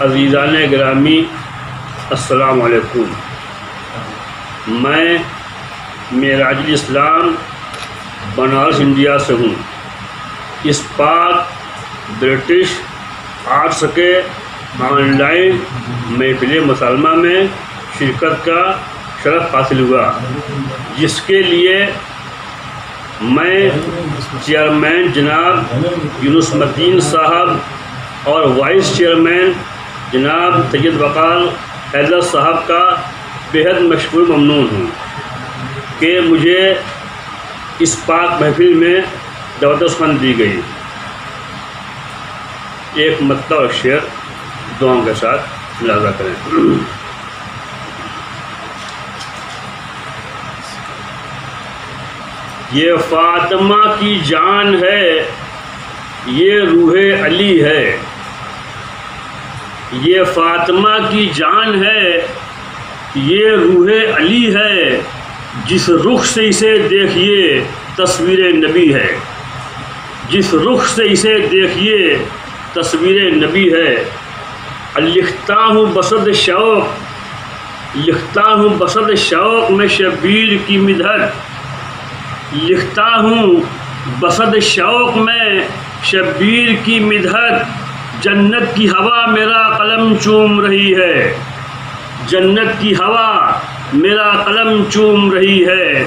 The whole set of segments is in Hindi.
अज़ीज़ान गिरामी अस्सलाम वालेकुम। मैं मेराजुल इस्लाम बनारस इंडिया से हूँ। इस पाक ब्रिटिश आर्ट्स के ऑनलाइन महफिल मुसलमा में शिरकत का शरफ़ हासिल हुआ, जिसके लिए मैं चेयरमैन जनाब यूनुसमद्दीन साहब और वाइस चेयरमैन जनाब सैयद वकार हैदर साहब का बेहद मशकूर ममनून हूँ कि मुझे इस पाक महफिल में दवतस्मन दी गई। एक मतलब और शेर दुआओं के साथ मुलाज़ा करें। ये फातिमा की जान है, ये रूहे अली है। ये फातिमा की जान है, ये रूहे अली है। जिस रुख से इसे देखिए तस्वीर नबी है। जिस रुख से इसे देखिए तस्वीर नबी है। लिखता हूँ बसद शौक़, लिखता हूँ बसद शौक़ में शबीर की मिदहत। लिखता हूँ बसद शौक़ में शबीर की मिदहत। जन्नत की हवा मेरा कलम चूम रही है। जन्नत की हवा मेरा कलम चूम रही है।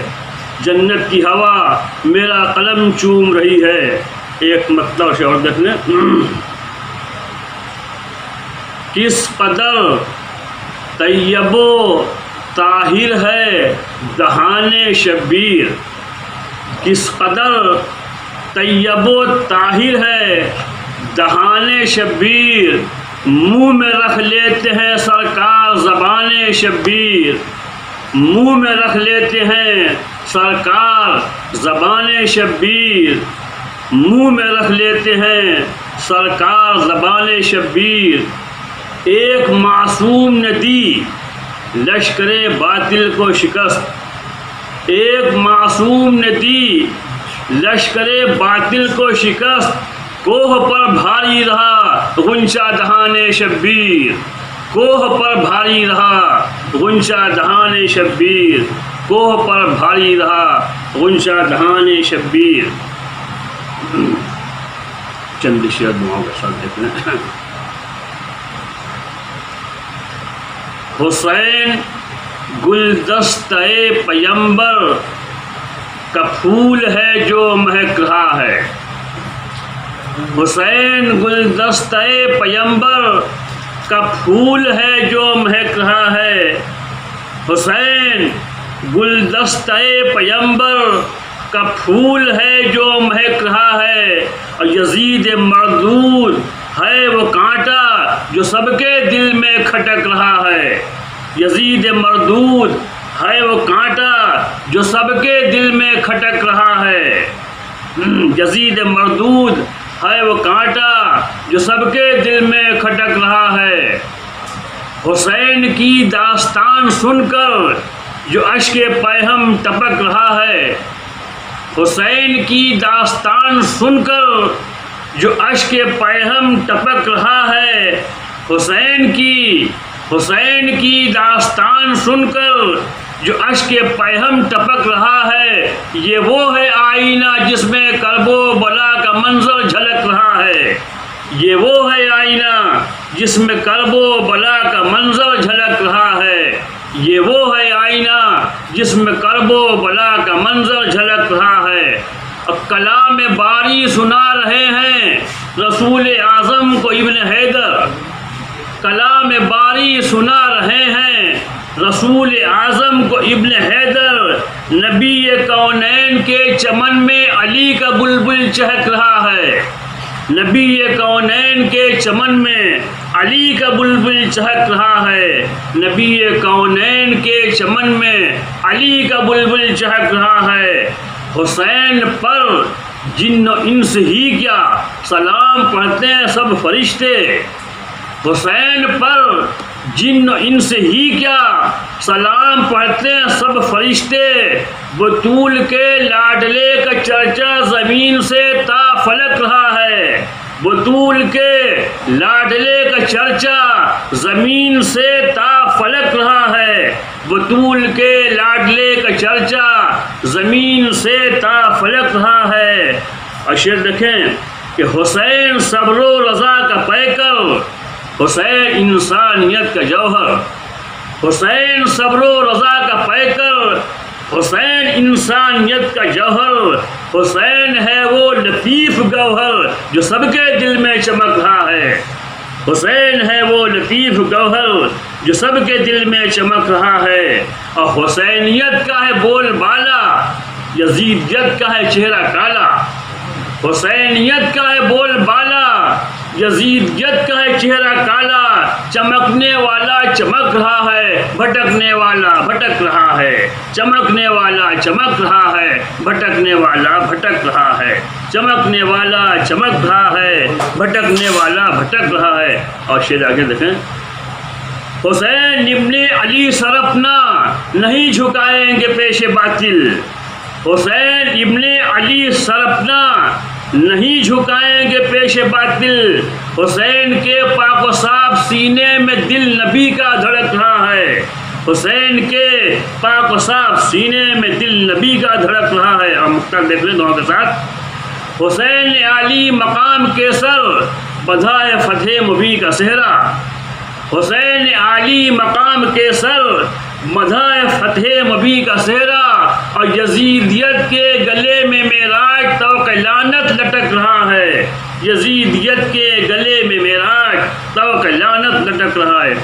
जन्नत की हवा मेरा कलम चूम रही है। एक मतलब से और देखने, किस कदर तैयबो ताहिर है दहाने शबीर। किस कदर तैयबो ताहिर है दहाने शबीर। मुँह में रख लेते हैं सरकार ज़बाने शबीर। मुँह में रख लेते हैं सरकार ज़बाने शबीर। मुँह में रख लेते हैं सरकार ज़बाने शबीर। एक मासूम ने दी लश्करे बातिल को शिकस्त। एक मासूम ने दी लश्करे बातिल को शिकस्त। कोह पर भारी रहा गुंचा दहाने शब्बीर। कोह पर भारी रहा गुंचा दहाने शब्बीर। कोह पर भारी रहा गुंचा दहाने शब्बीर। चंद शेर दुआओं के साथ देखना। हुसैन गुलदस्ते पैगंबर का फूल है जो महक रहा है। हुसैन गुलदस्ते पैगंबर का फूल है जो महक रहा है। हुसैन गुलदस्ते पैगंबर का फूल है जो महक रहा है। और यजीद मरदूद है वो कांटा जो सबके दिल में खटक रहा है। यजीद मरदूद है वो कांटा जो सबके दिल में खटक रहा है। यजीद मरदूद है वो कांटा जो सबके दिल में खटक रहा है। हुसैन की दास्तान सुनकर जो अश्के पैहम टपक रहा है। हुसैन की दास्तान सुनकर जो अश्के पैहम टपक रहा है। हुसैन की दास्तान सुनकर जो अश्के पैहम टपक रहा है। ये वो है आईना जिसमें करबो बला का मंजर झलक रहा है। ये वो है आईना जिसमें करबो बला का मंजर झलक रहा है। ये वो है आईना जिसमें करबो बला का मंजर झलक रहा है। अब कलाम बारी सुना रहे हैं रसूल आज़म को इब्न हैदर। कलाम बारी सुना रहे हैं रसूल आज़म को इब्न हैदर। नबी कौनैन के चमन में अली का बुलबुल चहक रहा है। नबी कौनैन के चमन में अली का बुलबुल चहक रहा है। नबी कौनैन के चमन में अली का बुलबुल चहक रहा है। हुसैन पर जिन्न इंस ही क्या सलाम पढ़ते हैं सब फरिश्ते। हुसैन पर जिन्न इंस ही क्या सलाम पढ़ते हैं सब फरिश्ते। बतूल के लाडले का चर्चा ज़मीन से ता फलक रहा है। बतूल के लाडले का चर्चा ज़मीन से ता फलक रहा है। बतूल के लाडले का चर्चा ज़मीन से ता फलक रहा है। और शेर देखें कि हुसैन सब्र रज़ा का पैकर, हुसैन इंसानियत का जौहर। हुसैन सब्र रज़ा का पैकर, हुसैन इंसानियत का जौहर। हुसैन है वो लतीफ़ गौहर जो सबके दिल में चमक रहा है। हुसैन है वो लतीफ़ गौहर जो सबके दिल में चमक रहा है। और हुसैनियत का है बोलबाला, यजीदियत का है चेहरा काला। हुसैनियत का है बोलबाला, यजीदियत का है चेहरा काला। चमकने वाला चमक रहा है, भटकने वाला भटक रहा है। चमकने वाला चमक रहा है, भटकने वाला भटक रहा है। चमकने वाला चमक रहा है, भटकने वाला भटक रहा है। और शेर आगे देखें, हुसैन इब्ने अली सरपना नहीं झुकाएंगे पेशे बातिल। हुसैन इब्ने अली सरपना नहीं झुकाएंगे पेशे बातिल। हुसैन के पाक साफ सीने में दिल नबी का धड़क रहा है। हुसैन के पाक साफ सीने में दिल नबी का धड़क रहा है। और मुख्तार देख लें दोनों के साथ। हुसैन अली मकाम के सर बधा है फतेह मुबी का सेहरा। हुसैन अली मकाम के सर मधाए फतेह मुबी का सेहरा। और यजीदियत के गले में मेराज तो लानत लटक रहा है। यजीदियत के गले में मेराज तो लानत लटक रहा है।